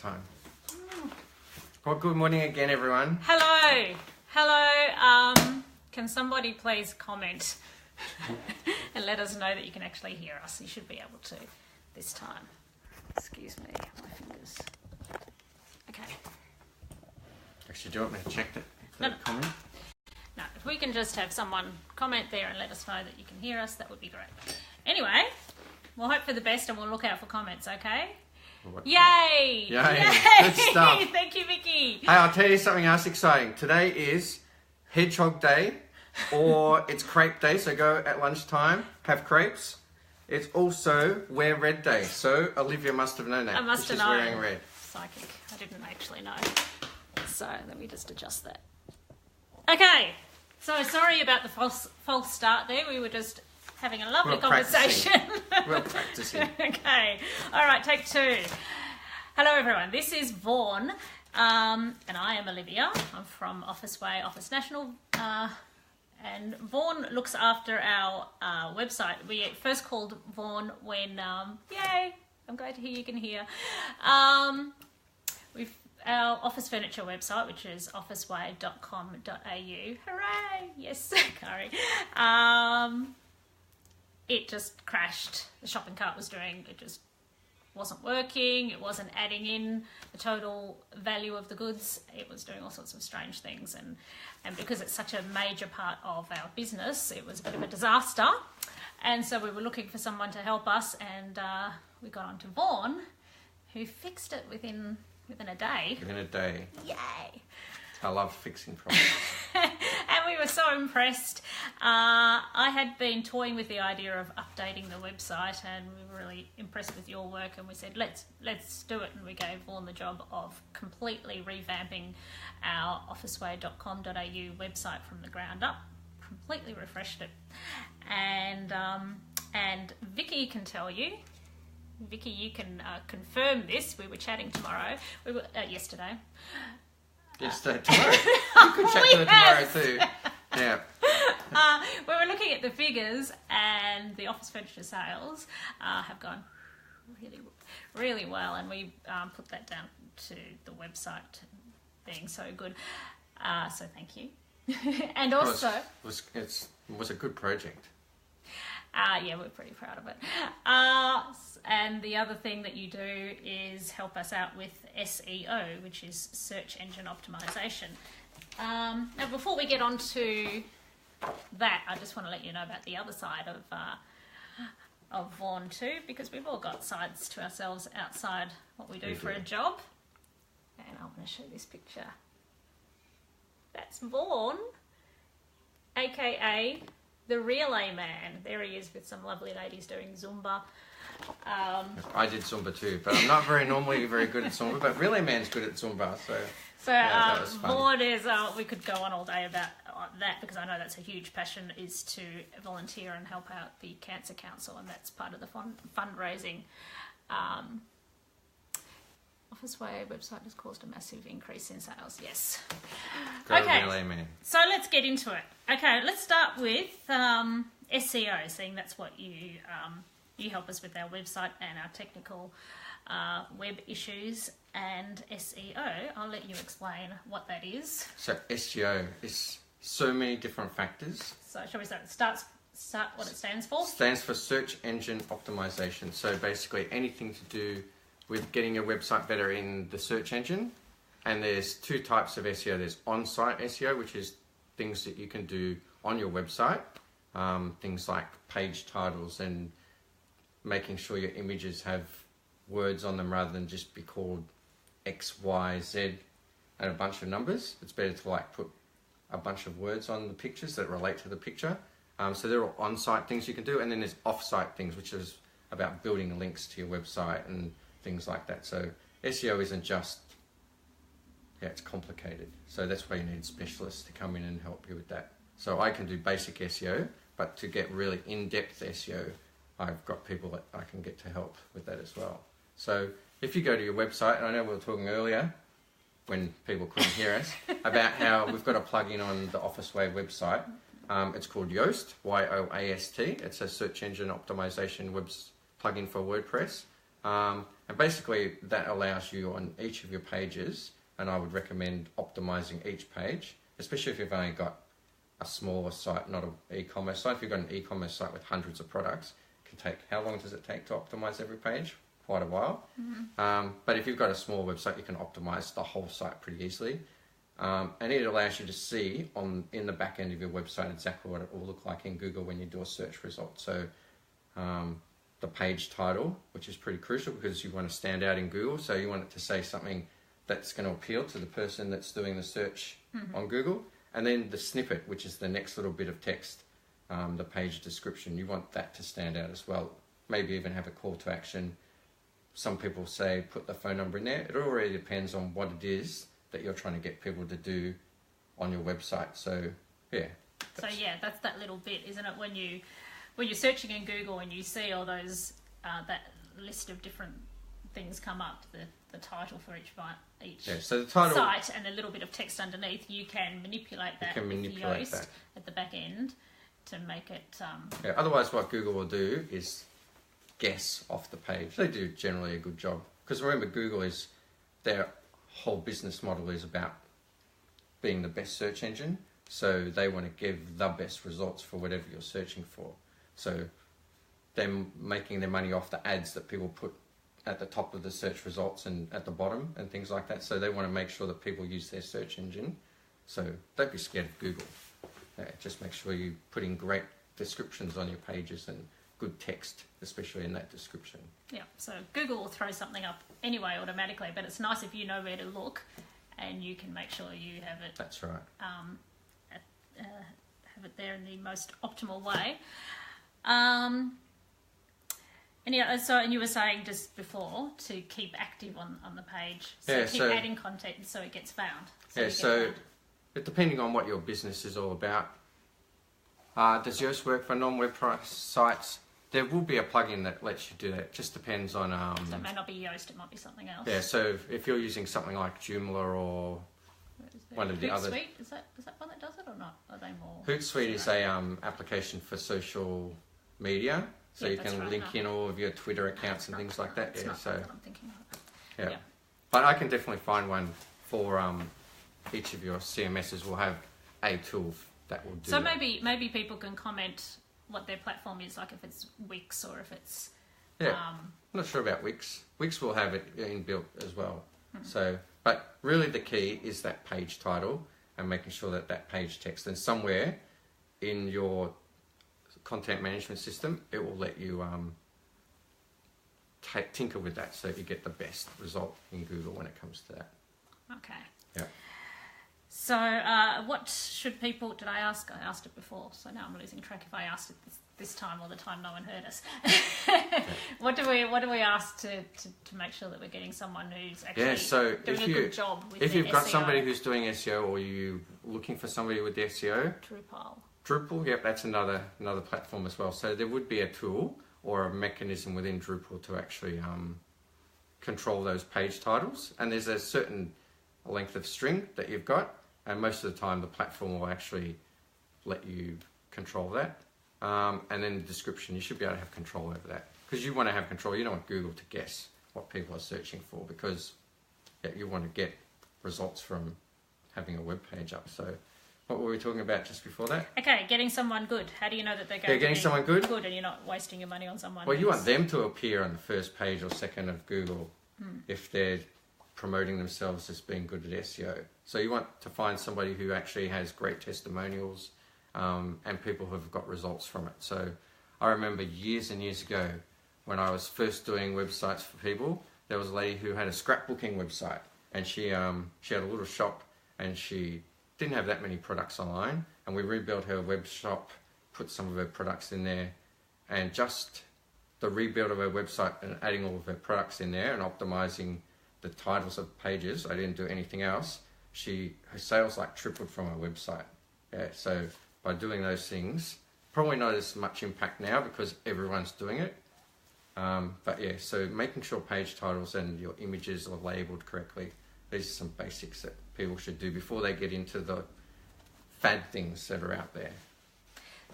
time. Well, good morning again, everyone. Hello. Hello. Can somebody please comment and let us know that you can actually hear us? You should be able to this time. Excuse me, my fingers. Okay. Actually, do you want me to check that? No. Comment? No, if we can just have someone comment there and let us know that you can hear us, that would be great. Anyway, we'll hope for the best and we'll look out for comments, okay? Yay! Yay! Good stuff. Thank you, Vicky. Hey, I'll tell you something else exciting. Today is Hedgehog Day, or it's Crepe Day, so go at lunchtime, have crepes. It's also Wear Red Day, so Olivia must have known that. I must have She's known. wearing red. Psychic. I didn't actually know. So let me just adjust that. Okay. So sorry about the false start there. We were just having a lovely conversation. We're practicing. Okay. All right, take two. Hello, everyone. This is Vaughn, and I am Olivia. I'm from Office Way, Office National, and Vaughn looks after our website. We first called Vaughn when, yay, I'm glad to hear you can hear. Our office furniture website, which is officeway.com.au. Hooray! Yes, Kari. It just crashed. The shopping cart it just wasn't working. It wasn't adding in the total value of the goods. It was doing all sorts of strange things. And because it's such a major part of our business, it was a bit of a disaster. And so we were looking for someone to help us, and we got onto Vaughn, who fixed it within a day. Within a day. Yay! I love fixing problems. And we were so impressed. I had been toying with the idea of updating the website, and we were really impressed with your work, and we said, let's do it. And we gave Vaughn the job of completely revamping our officeway.com.au website from the ground up, completely refreshed it. And Vicky can tell you, Vicky, you can confirm this. We were chatting yesterday. Yesterday, tomorrow. You could check for the tomorrow too. Yeah. We were looking at the figures, and the office furniture sales have gone really, really well, and we put that down to the website being so good. So thank you. And also, it was a good project. yeah, we're pretty proud of it. And the other thing that you do is help us out with SEO, which is search engine optimization. Now, before we get on to that, I just want to let you know about the other side of Vaughn too, because we've all got sides to ourselves outside what we do for a job. And I'm going to show this picture. That's Vaughn, aka the Relay Man. There he is with some lovely ladies doing Zumba. I did Zumba too, but I'm not normally very good at Zumba, but Relay Man's good at Zumba, so yeah, that was fun. Vaughn is, we could go on all day about that, because I know that's a huge passion, is to volunteer and help out the Cancer Council, and that's part of the fundraising. Office Way website has caused a massive increase in sales. Yes. Okay. Relay Man. So let's get into it. Okay, let's start with SEO, seeing that's what you help us with our website and our technical web issues, and SEO. I'll let you explain what that is. So SEO is so many different factors. So shall we start what it stands for? Stands for search engine optimization. So basically anything to do with getting your website better in the search engine. And there's two types of SEO. There's on-site SEO, which is things that you can do on your website. Things like page titles and making sure your images have words on them rather than just be called X, Y, Z and a bunch of numbers. It's better to put a bunch of words on the pictures that relate to the picture. So they're all on-site things you can do, and then there's off-site things, which is about building links to your website and things like that. So SEO isn't just, it's complicated. So that's why you need specialists to come in and help you with that. So I can do basic SEO, but to get really in-depth SEO, I've got people that I can get to help with that as well. So if you go to your website, and I know we were talking earlier when people couldn't hear us, about how we've got a plugin on the Office Way website. It's called Yoast, Y-O-A-S-T. It's a search engine optimization plugin for WordPress. And And basically that allows you on each of your pages, and I would recommend optimizing each page, especially if you've only got a smaller site, not an e-commerce site. If you've got an e-commerce site with hundreds of products, it can take, how long does it take to optimize every page? Quite a while. But if you've got a small website, you can optimize the whole site pretty easily. And it allows you to see in the back end of your website exactly what it will look like in Google when you do a search result. So the page title, which is pretty crucial because you want to stand out in Google. So you want it to say something that's going to appeal to the person that's doing the search on Google. And then the snippet, which is the next little bit of text, the page description, you want that to stand out as well. Maybe even have a call to action. Some people say put the phone number in there. It already depends on what it is that you're trying to get people to do on your website. So yeah. That's that little bit, isn't it? When you're searching in Google and you see all those that list of different things come up, the title for each so the title, site and a little bit of text underneath, you can manipulate that with Yoast at the back end to make it. Otherwise, what Google will do is guess off the page. They do generally a good job because remember, Google is their whole business model is about being the best search engine. So they want to give the best results for whatever you're searching for. So them making their money off the ads that people put at the top of the search results and at the bottom and things like that. So they want to make sure that people use their search engine. So don't be scared of Google. Just make sure you put in great descriptions on your pages and good text, especially in that description. Yeah, so Google will throw something up anyway automatically, but it's nice if you know where to look and you can make sure you have it. That's right. Have it there in the most optimal way. And you were saying just before to keep active on the page, so keep adding content so it gets found. Depending on what your business is all about, does Yoast work for non-web sites? There will be a plugin that lets you do that. It just depends on. So it may not be Yoast; it might be something else. Yeah. So if you're using something like Joomla or one of the other, Hootsuite, is that one that does it or not? Are they more? Hootsuite is a application for social media. So you can link in all of your Twitter accounts and things like that. That's what I'm thinking of. Yeah. But I can definitely find one for each of your CMSs will have a tool that will do So that. maybe people can comment what their platform is, like if it's Wix or if it's... I'm not sure about Wix. Wix will have it inbuilt as well. So, but really the key is that page title and making sure that page text, and somewhere in your content management system, it will let you tinker with that so you get the best result in Google when it comes to that. Okay. Yeah. So what should people... Did I ask? I asked it before, so now I'm losing track if I asked it this time or the time no one heard us. What do we ask to make sure that we're getting someone who's actually doing a good job with if their you've got SEO? somebody who's doing SEO or you looking for somebody with SEO, Drupal, yep, that's another platform as well. So there would be a tool or a mechanism within Drupal to actually control those page titles. And there's a certain length of string that you've got, and most of the time the platform will actually let you control that. And then the description, you should be able to have control over that. Because you want to have control, you don't want Google to guess what people are searching for, because you want to get results from having a web page up. So what were we talking about just before that? Okay, getting someone good. How do you know that they're going to be someone good? Good and you're not wasting your money on someone Well, you want them to appear on the first page or second of Google if they're promoting themselves as being good at SEO. So you want to find somebody who actually has great testimonials and people who have got results from it. So I remember years and years ago when I was first doing websites for people, there was a lady who had a scrapbooking website, and she had a little shop, and she didn't have that many products online, and we rebuilt her web shop, put some of her products in there, and just the rebuild of her website and adding all of her products in there and optimizing the titles of pages, I didn't do anything else, her sales tripled from her website. Yeah, so by doing those things, probably not as much impact now because everyone's doing it. But yeah, so making sure page titles and your images are labeled correctly. These are some basics that people should do before they get into the fad things that are out there.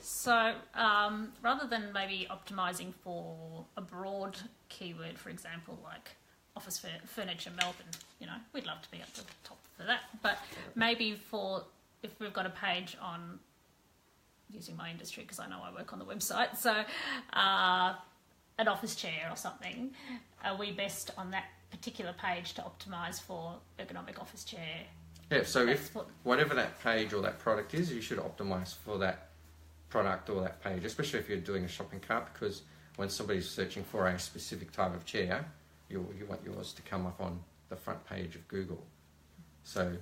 So rather than maybe optimizing for a broad keyword, for example, like office furniture Melbourne, you know, we'd love to be at the top for that. But maybe if we've got a page on, using my industry because I know I work on the website, so an office chair or something, are we best on that particular page to optimise for ergonomic office chair? Yeah, so if whatever that page or that product is, you should optimise for that product or that page, especially if you're doing a shopping cart, because when somebody's searching for a specific type of chair, you want yours to come up on the front page of Google. So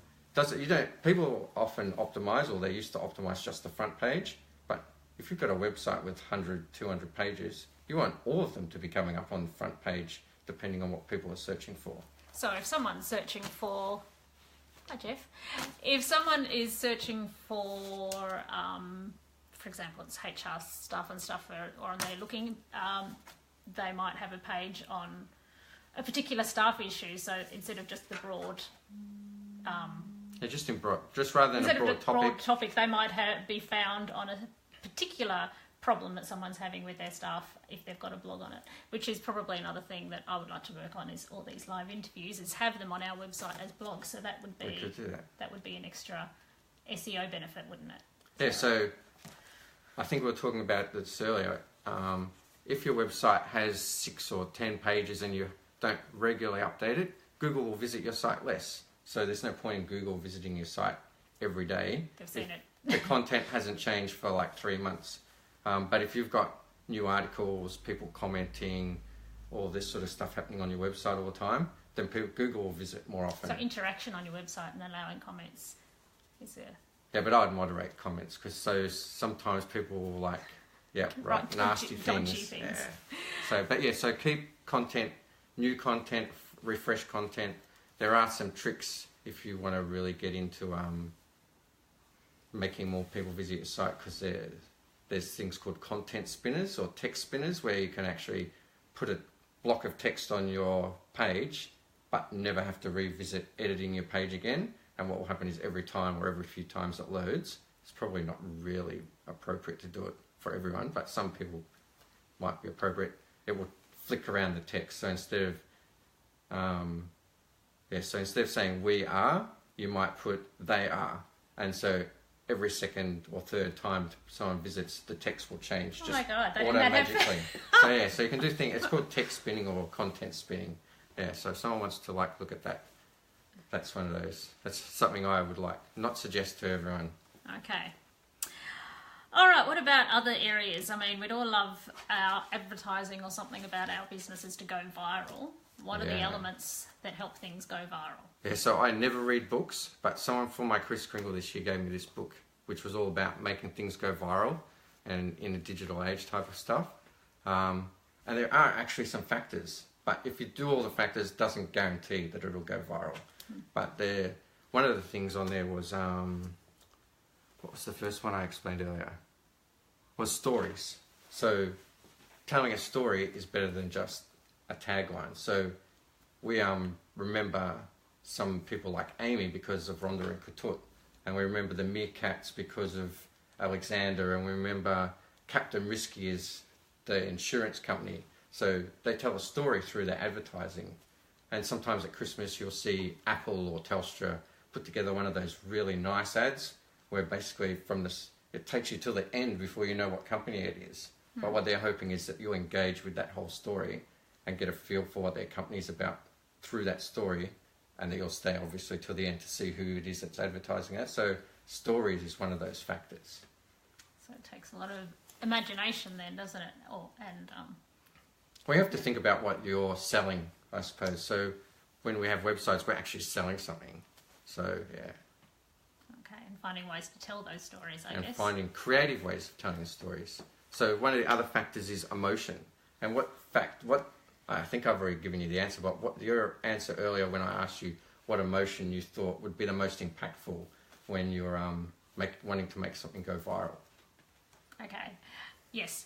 people often optimise, or they used to optimise just the front page, but if you've got a website with 100, 200 pages, you want all of them to be coming up on the front page, depending on what people are searching for. So if someone's searching for, hi Jeff, if someone is searching for example, it's HR stuff and stuff, or they're looking, they might have a page on a particular staff issue. So instead of just the broad, just rather than a broad topic, they might be found on a particular problem that someone's having with their staff if they've got a blog on it. Which is probably another thing that I would like to work on, is all these live interviews, is have them on our website as blogs. So that would be that would be an extra SEO benefit, wouldn't it? Yeah. So I think we were talking about this earlier. If your website has 6 or 10 pages and you don't regularly update it, Google will visit your site less. So there's no point in Google visiting your site every day. They've seen it. The content hasn't changed for like 3 months. But if you've got new articles, people commenting, all this sort of stuff happening on your website all the time, then Google will visit more often. So interaction on your website and allowing comments is there. Yeah, but I'd moderate comments, because sometimes people will write nasty things. Yeah. So keep content, new content, refresh content. There are some tricks if you want to really get into making more people visit your site, because there's things called content spinners or text spinners, where you can actually put a block of text on your page but never have to revisit editing your page again. And what will happen is every time or every few times it loads, it's probably not really appropriate to do it for everyone, but some people might be appropriate. It will flick around the text. So instead of saying we are, you might put they are. And so every second or third time someone visits, the text will change magically. So you can do things. It's called text spinning or content spinning. Yeah. So if someone wants to look at that, that's one of those. That's something I would not suggest to everyone. Okay. All right, what about other areas? I mean, we'd all love our advertising or something about our businesses to go viral. What are the elements that help things go viral? Yeah, so I never read books, but someone from my Chris Kringle this year gave me this book, which was all about making things go viral and in a digital age type of stuff. And there are actually some factors, but if you do all the factors, it doesn't guarantee that it'll go viral. But one of the things on there was, what was the first one I explained earlier? Was stories. So telling a story is better than just a tagline. So we remember some people like Amy because of Rhonda and Katut, and we remember the Meerkats because of Alexander, and we remember Captain Risky is the insurance company. So they tell a story through their advertising. And sometimes at Christmas you'll see Apple or Telstra put together one of those really nice ads where basically it takes you till the end before you know what company it is. But what they're hoping is that you'll engage with that whole story and get a feel for what their company's about through that story, and that you'll stay obviously till the end to see who it is that's advertising that. So stories is one of those factors. So it takes a lot of imagination then, doesn't it? We have to think about what you're selling, I suppose. So when we have websites, we're actually selling something. So, yeah. Okay, and finding ways to tell those stories, I guess. And finding creative ways of telling the stories. So one of the other factors is emotion. And I think I've already given you the answer, but what your answer earlier when I asked you what emotion you thought would be the most impactful when you're wanting to make something go viral. Okay. Yes,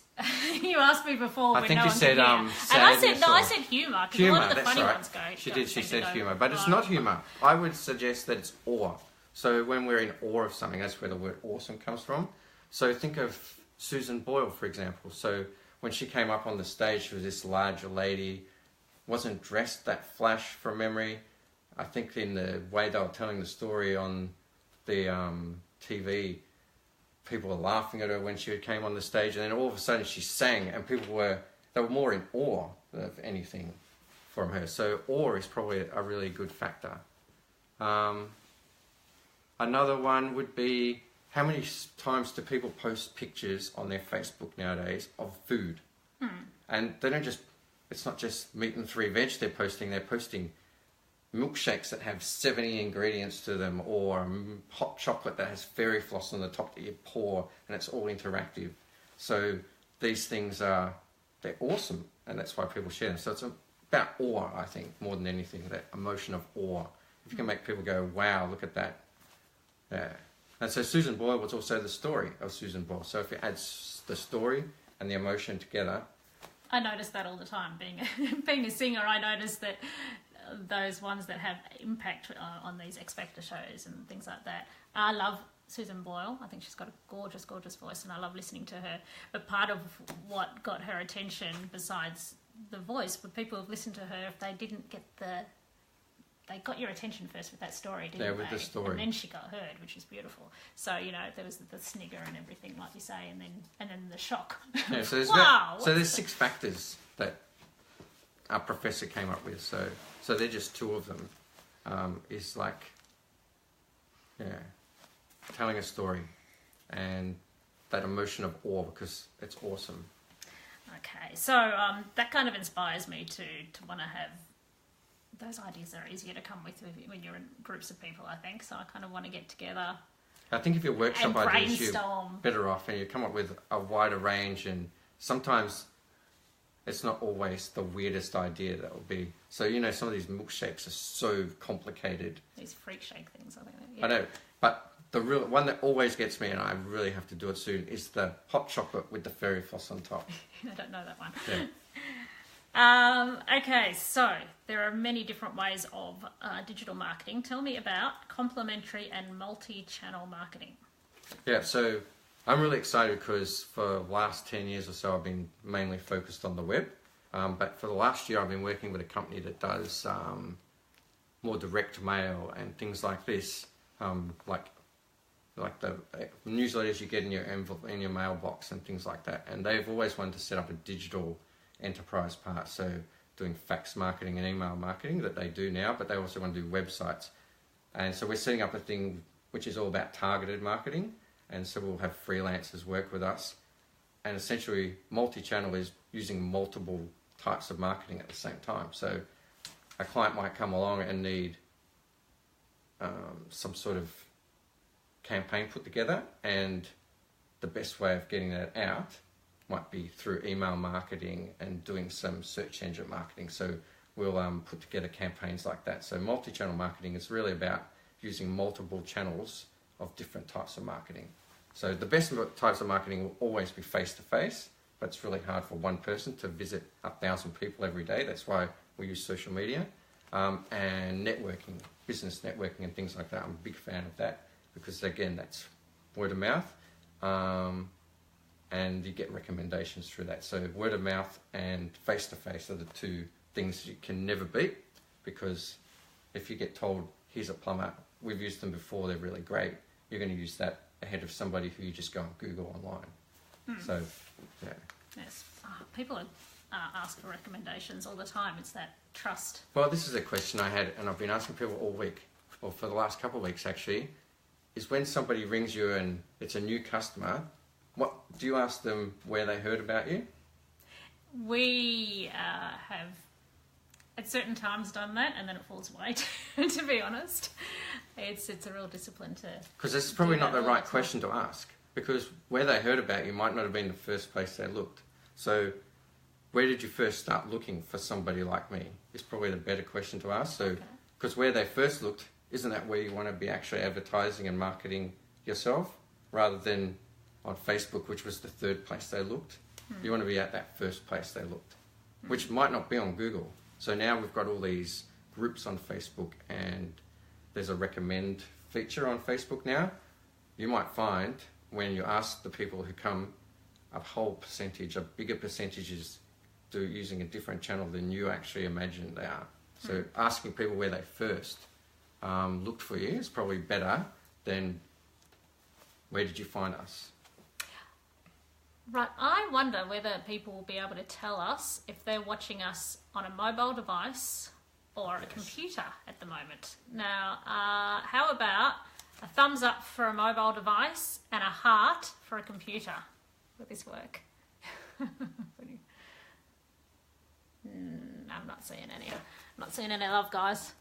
you asked me before. I think you said and I said humour. Humour, a lot of the that's funny right. ones go. She said humour, but it's not humour. I would suggest that it's awe. So when we're in awe of something, that's where the word awesome comes from. So think of Susan Boyle, for example. So when she came up on the stage, she was this larger lady, wasn't dressed that flash from memory. I think in the way they were telling the story on the TV, people were laughing at her when she came on the stage, and then all of a sudden she sang, and they were more in awe of anything from her. So awe is probably a really good factor. Another one would be, how many times do people post pictures on their Facebook nowadays of food? And they don't just, it's not just meat and 3 veg they're posting milkshakes that have 70 ingredients to them, or hot chocolate that has fairy floss on the top that you pour, and it's all interactive. So these things they're awesome, and that's why people share them. So it's about awe, I think, more than anything, that emotion of awe. If you can make people go, wow, look at that. Yeah. And so Susan Boyle was also the story of Susan Boyle. So if it adds the story and the emotion together. I notice that all the time. Being a singer, I notice that those ones that have impact on these X Factor shows and things like that. I love Susan Boyle. I think she's got a gorgeous, gorgeous voice, and I love listening to her. But part of what got her attention, besides the voice, but people have listened to her if they didn't get they got your attention first with that story, didn't they? Yeah, with the story. And then she got heard, which is beautiful. So, there was the snigger and everything, like you say, and then the shock. Yeah, so there's wow! There's 6 factors that our professor came up with. So they're just 2 of them. Is like, telling a story and that emotion of awe, because it's awesome. Okay, so that kind of inspires me to want to have those ideas are easier to come with when you're in groups of people, I think. So I kind of want to get together. I think if your workshop ideas, you're brainstorm. better off, and you come up with a wider range, and sometimes it's not always the weirdest idea that will be. So, some of these milkshakes are so complicated. These freak shake things, I think. Yeah. I know, but the real one that always gets me, and I really have to do it soon, is the hot chocolate with the fairy floss on top. I don't know that one. Yeah. Okay, so there are many different ways of digital marketing. Tell me about complementary and multi-channel marketing. Yeah, so I'm really excited because for the last 10 years or so I've been mainly focused on the web. But for the last year I've been working with a company that does more direct mail and things like this, like the newsletters you get in your envelope, in your mailbox and things like that. And they've always wanted to set up a digital enterprise part, so doing fax marketing and email marketing that they do now, but they also want to do websites. And so we're setting up a thing which is all about targeted marketing, and so we'll have freelancers work with us. And essentially multi-channel is using multiple types of marketing at the same time. So a client might come along and need some sort of campaign put together, and the best way of getting that out might be through email marketing and doing some search engine marketing. So we'll put together campaigns like that. So multi-channel marketing is really about using multiple channels of different types of marketing. So the best types of marketing will always be face-to-face, but it's really hard for one person to visit 1,000 people every day. That's why we use social media. And networking, business networking and things like that. I'm a big fan of that because, again, that's word of mouth. And you get recommendations through that. So word of mouth and face-to-face are the 2 things you can never beat, because if you get told, here's a plumber, we've used them before, they're really great, you're going to use that ahead of somebody who you just go and Google online. So, yeah. Yes. People ask for recommendations all the time. It's that trust. Well, this is a question I had, and I've been asking people all week, or for the last couple of weeks actually, is when somebody rings you and it's a new customer, what do you ask them where they heard about you? We have at certain times done that, and then it falls away. To be honest, it's a real discipline to. Because it's probably not the right question to ask, because where they heard about you might not have been the first place they looked. So, where did you first start looking for somebody like me? Is probably the better question to ask. So, because where they first looked, isn't that where you want to be actually advertising and marketing yourself, rather than on Facebook, which was the 3rd place they looked? You want to be at that first place they looked, which might not be on Google. So now we've got all these groups on Facebook, and there's a recommend feature on Facebook now. You might find when you ask the people who come, a whole percentage, a bigger percentage is using a different channel than you actually imagine they are. So asking people where they first looked for you is probably better than where did you find us. Right, I wonder whether people will be able to tell us if they're watching us on a mobile device or a computer at the moment. Now, how about a thumbs up for a mobile device and a heart for a computer? Will this work? I'm not seeing any. I'm not seeing any love, guys.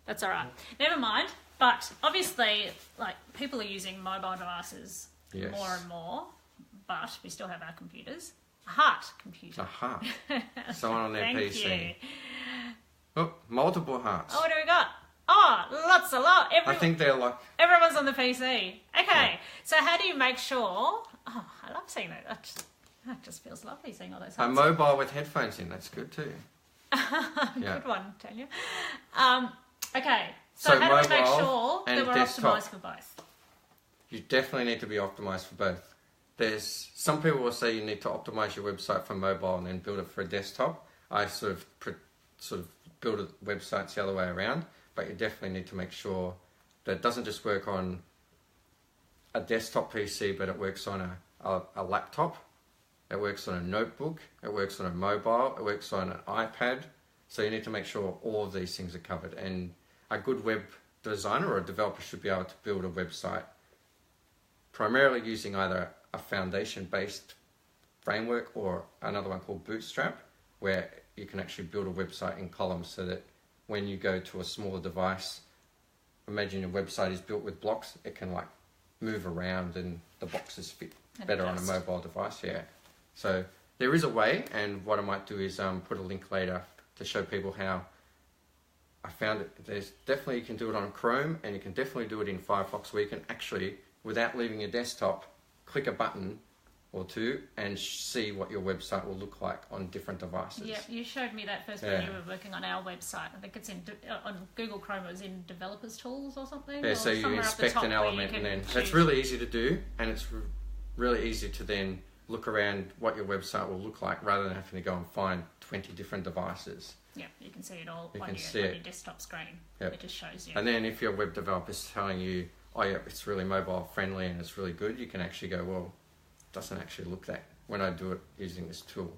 That's all right. Never mind. But obviously, like, people are using mobile devices more and more. But we still have our computers. A heart computer. A heart. Someone on their PC. Thank you. Oh, multiple hearts. Oh, what do we got? Oh, a lot. I think they're like... Everyone's on the PC. Okay, so how do you make sure... Oh, I love seeing that. That just feels lovely seeing all those hearts. A mobile with headphones in, that's good too. Good one, Tanya. Okay, so how do we make sure that we're optimised for both? You definitely need to be optimised for both. There's some people will say you need to optimize your website for mobile and then build it for a desktop. I sort of build websites the other way around, but you definitely need to make sure that it doesn't just work on a desktop PC, but it works on a laptop, it works on a notebook, it works on a mobile, it works on an iPad. So you need to make sure all of these things are covered. And a good web designer or a developer should be able to build a website primarily using either a foundation-based framework or another one called Bootstrap, where you can actually build a website in columns so that when you go to a smaller device, imagine your website is built with blocks, it can like move around and the boxes fit better on a mobile device. Yeah. So there is a way, and what I might do is put a link later to show people how I found it. There's definitely, you can do it on Chrome and you can definitely do it in Firefox, where you can actually, without leaving your desktop, click a button or two and see what your website will look like on different devices. Yeah, you showed me that first when you were working on our website. I think it's in on Google Chrome. It was in Developers Tools or something. Yeah, so you inspect an element and then it's really easy to do, and it's really easy to then look around what your website will look like rather than having to go and find 20 different devices. Yeah, you can see it all on your desktop screen. Yep. It just shows you. And then if your web developer is telling you, oh yeah, it's really mobile friendly and it's really good, you can actually go, well, it doesn't actually look that when I do it using this tool.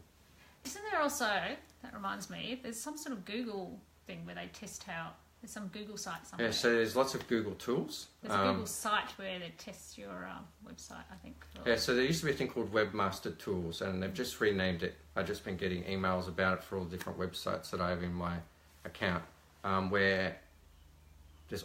Isn't there also, that reminds me, there's some sort of Google thing where they test how, there's some Google site somewhere. Yeah, so there's lots of Google tools. There's a Google site where they test your website, I think. Yeah, so there used to be a thing called Webmaster Tools, and they've just renamed it. I've just been getting emails about it for all the different websites that I have in my account, where there's...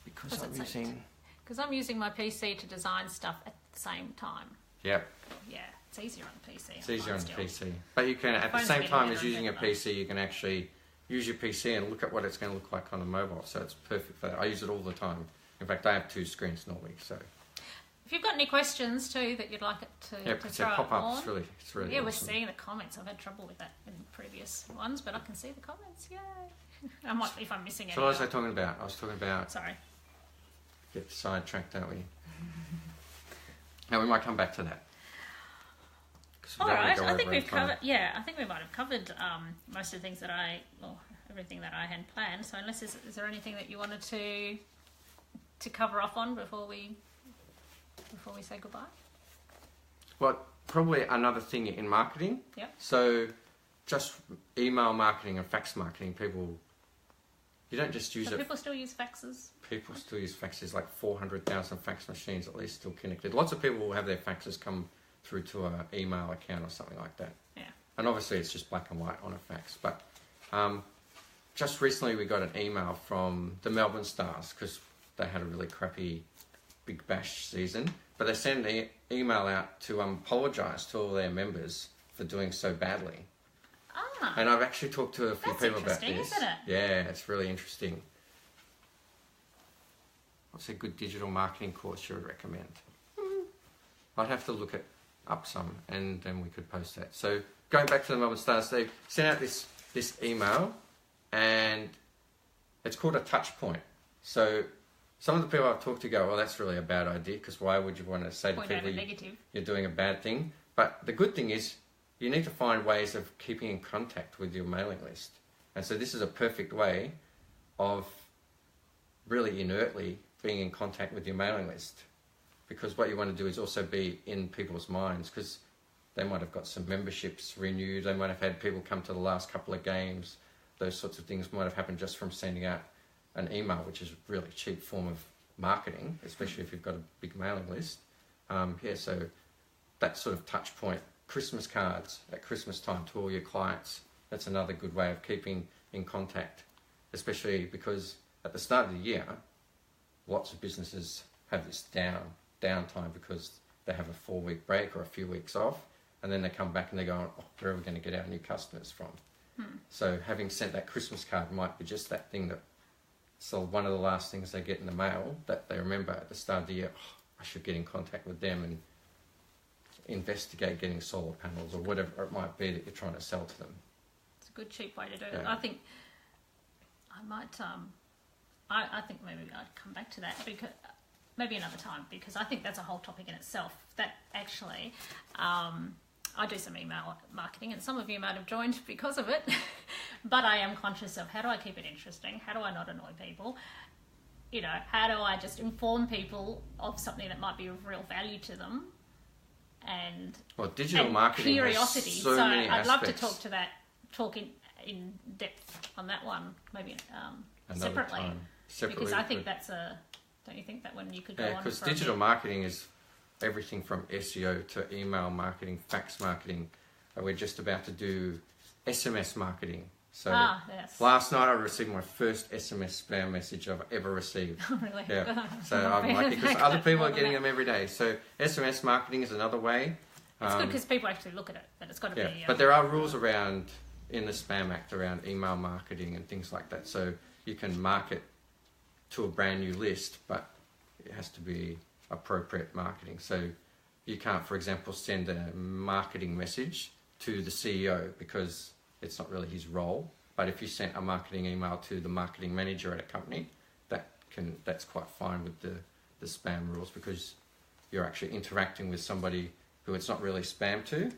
Because I'm using my PC to design stuff at the same time. Yep. Yeah, it's easier on the PC. It's easier on the PC. But you can, at the same time as using a PC, you can actually use your PC and look at what it's going to look like on a mobile. So it's perfect for that. I use it all the time. In fact, I have 2 screens normally. So if you've got any questions too that you'd like it to throw pop up. on, it's really yeah, awesome. We're seeing the comments. I've had trouble with that in previous ones, but I can see the comments. Yay! I might if I'm missing any. So what was I talking about? I was talking about. Sorry. Get sidetracked, don't we? Now we might come back to that. All right, I think we've covered. Yeah, I think we might have covered most of the things that everything that I had planned. So, unless is there anything that you wanted to cover off on before we say goodbye? Well, probably another thing in marketing. Yeah. So, just email marketing and fax marketing. You don't just use it. People still use faxes. People still use faxes. Like 400,000 fax machines at least still connected. Lots of people will have their faxes come through to an email account or something like that. Yeah. And obviously it's just black and white on a fax. But just recently we got an email from the Melbourne Stars because they had a really crappy Big Bash season. But they sent an email out to apologise to all their members for doing so badly. Ah. And I've actually talked to a few people about this. Isn't it? Yeah, it's really interesting. What's a good digital marketing course you would recommend? I'd have to look it up some, and then we could post that. So going back to the Melbourne Stars, they sent out this email, and it's called a touch point. So some of the people I've talked to go, well, that's really a bad idea, because why would you want to say to people you're doing a bad thing? But the good thing is, you need to find ways of keeping in contact with your mailing list. And so this is a perfect way of really inertly being in contact with your mailing list, because what you want to do is also be in people's minds, because they might have got some memberships renewed, they might have had people come to the last couple of games. Those sorts of things might have happened just from sending out an email, which is a really cheap form of marketing, especially if you've got a big mailing list. So that sort of touch point, Christmas cards at Christmas time to all your clients, that's another good way of keeping in contact, especially because at the start of the year, lots of businesses have this downtime because they have a 4-week break or a few weeks off, and then they come back and they go, oh, where are we going to get our new customers from? So having sent that Christmas card might be just that thing that, so one of the last things they get in the mail that they remember at the start of the year, oh, I should get in contact with them and investigate getting solar panels or whatever it might be that you're trying to sell to them. It's a good cheap way to do it. Yeah. I think I might, I think maybe I'd come back to that, because maybe another time, because I think that's a whole topic in itself. That actually, I do some email marketing, and some of you might have joined because of it, but I am conscious of how do I keep it interesting? How do I not annoy people? You know, how do I just inform people of something that might be of real value to them? And digital marketing curiosity. has so many I'd love to aspects. talk in depth on that one, maybe Another separately. time. Because I think that's don't you think that one you could go on? Because digital marketing is everything from SEO to email marketing, fax marketing. We're just about to do SMS marketing. So yes. last night I received my first SMS spam message I've ever received. Really? Yeah. So I'm lucky because other people are getting them every day. So SMS marketing is another way. It's good because people actually look at it, but it's got to be... But there are rules around in the Spam Act around email marketing and things like that. So you can market to a brand new list, but it has to be appropriate marketing. So you can't, for example, send a marketing message to the CEO because it's not really his role. But if you sent a marketing email to the marketing manager at a company, that's quite fine with the spam rules, because you're actually interacting with somebody who it's not really spam to.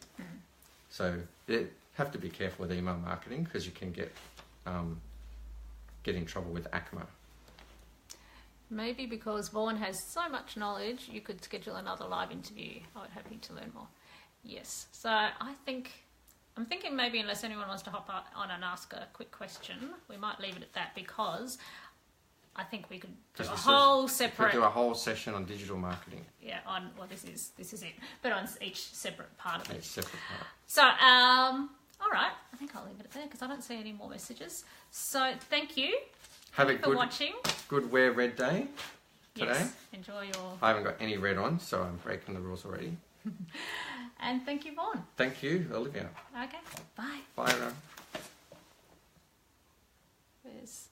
So you have to be careful with email marketing, because you can get in trouble with ACMA. Maybe because Vaughn has so much knowledge, you could schedule another live interview. I would hope to learn more. Yes. So I'm thinking maybe, unless anyone wants to hop on and ask a quick question, we might leave it at that, because I think we could do a whole separate... We could do a whole session on digital marketing. Yeah, this is it, but on each separate part of it. Each separate part. So, all right, I think I'll leave it at there, because I don't see any more messages. So, thank you. Thank you for watching. Good Wear Red Day today. Yes, enjoy your... I haven't got any red on, so I'm breaking the rules already. And thank you, Vaughn. Thank you, Olivia. Okay, bye. Bye, everyone. Where's...